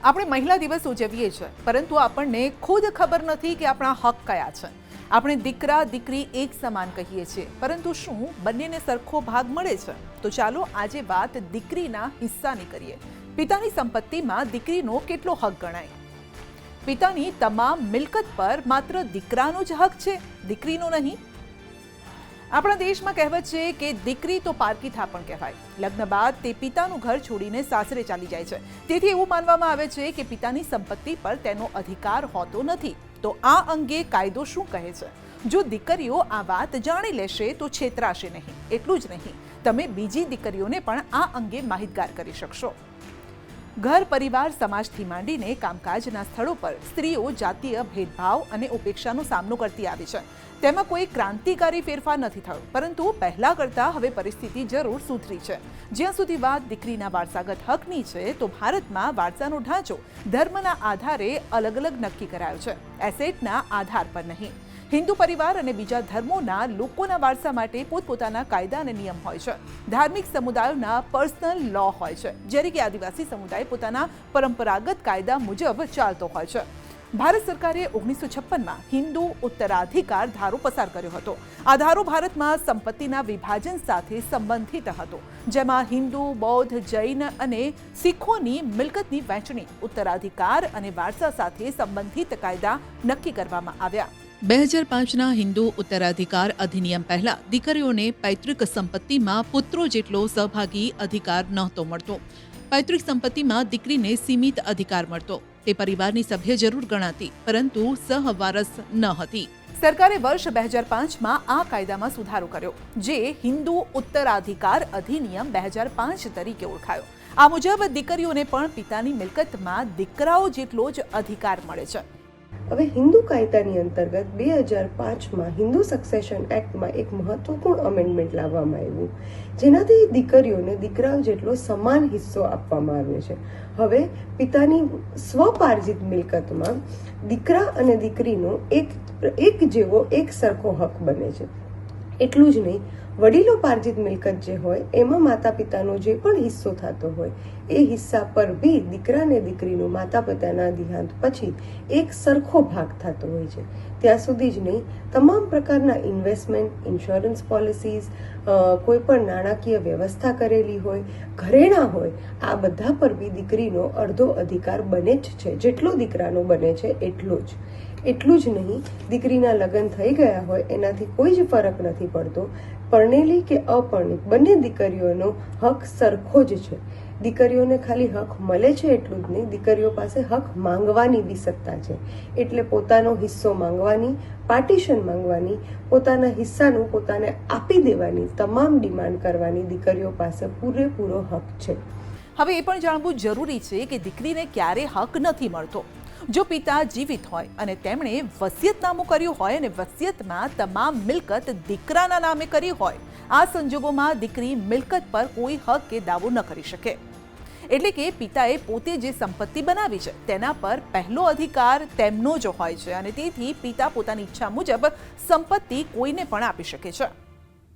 આપણે મહિલા દિવસ ઉજવીએ છીએ, પરંતુ આપણને ખુદ ખબર નથી કે આપણા હક કયા છે. આપણે દીકરા દીકરી એક સમાન કહીએ છીએ, પરંતુ શું બંનેને સરખો ભાગ મળે છે? તો ચાલો આજે વાત દીકરીના હિસ્સાની કરીએ. પિતાની સંપત્તિમાં દીકરીનો કેટલો હક ગણાય? પિતાની તમામ મિલકત પર માત્ર દીકરાનો જ હક છે, દીકરીનો નહીં. આપણા દેશમાં કહેવત છે કે દીકરી તો પારકી થાપણ કહેવાય. લગ્ન બાદ તે પિતાનું ઘર છોડીને સાસરે ચાલી જાય છે. તેથી એવું માનવામાં આવે છે કે પિતાની સંપત્તિ પર તેનો અધિકાર હોતો નથી. તો આ અંગે કાયદો શું કહે છે? જો દીકરીઓ આ વાત જાણી લેશે તો છેતરાશે નહીં. એટલું જ નહીં, તમે બીજી દીકરીઓને પણ આ અંગે માહિતગાર કરી શકશો. ઘર પરિવાર સમાજથી માંડીને કામકાજના સ્થળો પર સ્ત્રીઓ જાતીય ભેદભાવ અને ઉપેક્ષાનો સામનો કરતી આવી છે. તેમાં કોઈ ક્રાંતિકારી ફેરફાર નથી થયો, પરંતુ પહેલા કરતાં હવે પરિસ્થિતિ જરૂર સુધરી છે. જ્યાં સુધી વાત દીકરીના વારસાગત હકની છે, તો ભારતમાં વારસાનો ઢાંચો ધર્મના આધારે અલગ અલગ નક્કી કરાયો છે, એસેટના આધાર પર નહીં. હિન્દુ પરિવાર અને બીજા ધર્મોના લોકોના વારસા માટે પોતપોતાના કાયદા અને નિયમ હોય છે. ધાર્મિક સમુદાયોના પર્સનલ લો હોય છે, જ્યારે કે આદિવાસી સમુદાય પોતાના પરંપરાગત કાયદા મુજબ ચાલતો હોય છે. ભારત સરકારે 1956માં હિન્દુ ઉત્તરાધિકાર ધારો પસાર કર્યો હતો. આ ધારો ભારતમાં સંપત્તિના વિભાજન સાથે સંબંધિત હતો, જેમાં હિન્દુ, બૌદ્ધ, જૈન અને શીખોની મિલકતની વહેંચણી, ઉત્તરાધિકાર અને વારસા સાથે સંબંધિત કાયદા નક્કી કરવામાં આવ્યા. 2005ના હિન્દુ ઉત્તરાધિકાર અધિનિયમ પહેલા દીકરીઓને પૈતૃક સંપત્તિમાં પુત્રો જેટલો સહભાગી અધિકાર નહોતો મળતો. પૈતૃક સંપત્તિમાં દીકરીને સીમિત અધિકાર મળતો. તે પરિવારની સભ્ય જરૂર ગણાતી, પરંતુ સહવારસ ન હતી. સરકારે વર્ષ 2005માં આ કાયદામાં સુધારો કર્યો, જે હિન્દુ ઉત્તરાધિકાર અધિનિયમ 2005 તરીકે ઓળખાયો. આ મુજબ દીકરીઓને પણ પિતાની મિલકતમાં દીકરાઓ જેટલો જ અધિકાર મળે છે. હવે હિન્દુ કાયદાની અંતર્ગત 2005માં હિન્દુ સક્સેશન એક્ટમાં એક મહત્વપૂર્ણ અમેન્ડમેન્ટ લાવવામાં આવ્યું, જેનાથી દીકરીઓને દીકરાઓ જેટલો સમાન હિસ્સો આપવામાં આવ્યો છે. હવે પિતાની સ્વપાર્જિત મિલકતમાં દીકરા અને દીકરીનો એક જેવો એક સરખો હક બને છે. એટલું જ નહીં, વડીલો પાર્જિત મિલકત જે હોય એમાં માતા પિતાનો જે પણ હિસ્સો થતો હોય એ હિસ્સા પર બી દીકરા અને દીકરીનો માતા પિતાના દેહાંત પછી એક સરખો ભાગ થતો હોય છે. ત્યાં સુધી જ નહીં, તમામ પ્રકારના ઇન્વેસ્ટમેન્ટ, ઇન્સ્યોરન્સ પોલિસીઝ, કોઈ પણ નાણાકીય વ્યવસ્થા કરેલી હોય, ઘરેણાં હોય, આ બધા પર બી દીકરીનો અડધો અધિકાર બને જ છે. જેટલો દીકરાનો બને છે એટલો જ. એટલું જ નહીં, દીકરીના લગ્ન થઈ ગયા હોય એનાથી કોઈ જ ફરક નથી પડતો. પરણેલી કે અપરણિત બંને દીકરીઓનો હક સરખો જ છે. દીકરીઓને ખાલી હક મળે છે એટલું જ નહીં, દીકરીઓ પાસે હક માંગવાની બી સત્તા છે. એટલે પોતાનો હિસ્સો માંગવાની, પાર્ટીશન માંગવાની, પોતાના હિસ્સાનું પોતાને આપી દેવાની, તમામ ડિમાન્ડ કરવાની દીકરીઓ પાસે પૂરેપૂરો હક છે. હવે એ પણ જાણવું જરૂરી છે કે દીકરીને ક્યારે હક નથી મળતો. જો પિતા જીવિત હોય અને તેમણે વસિયતનામું કર્યું હોય અને વસિયતમાં તમામ મિલકત દીકરાના નામે કરી હોય, આ સંજોગોમાં દીકરી મિલકત પર કોઈ હક કે દાવો ન કરી શકે. એટલે કે પિતાએ પોતે જે સંપત્તિ બનાવી છે તેના પર પહેલો અધિકાર તેમનો જ હોય છે, અને તેથી પિતા પોતાની ઈચ્છા મુજબ સંપત્તિ કોઈને પણ આપી શકે છે.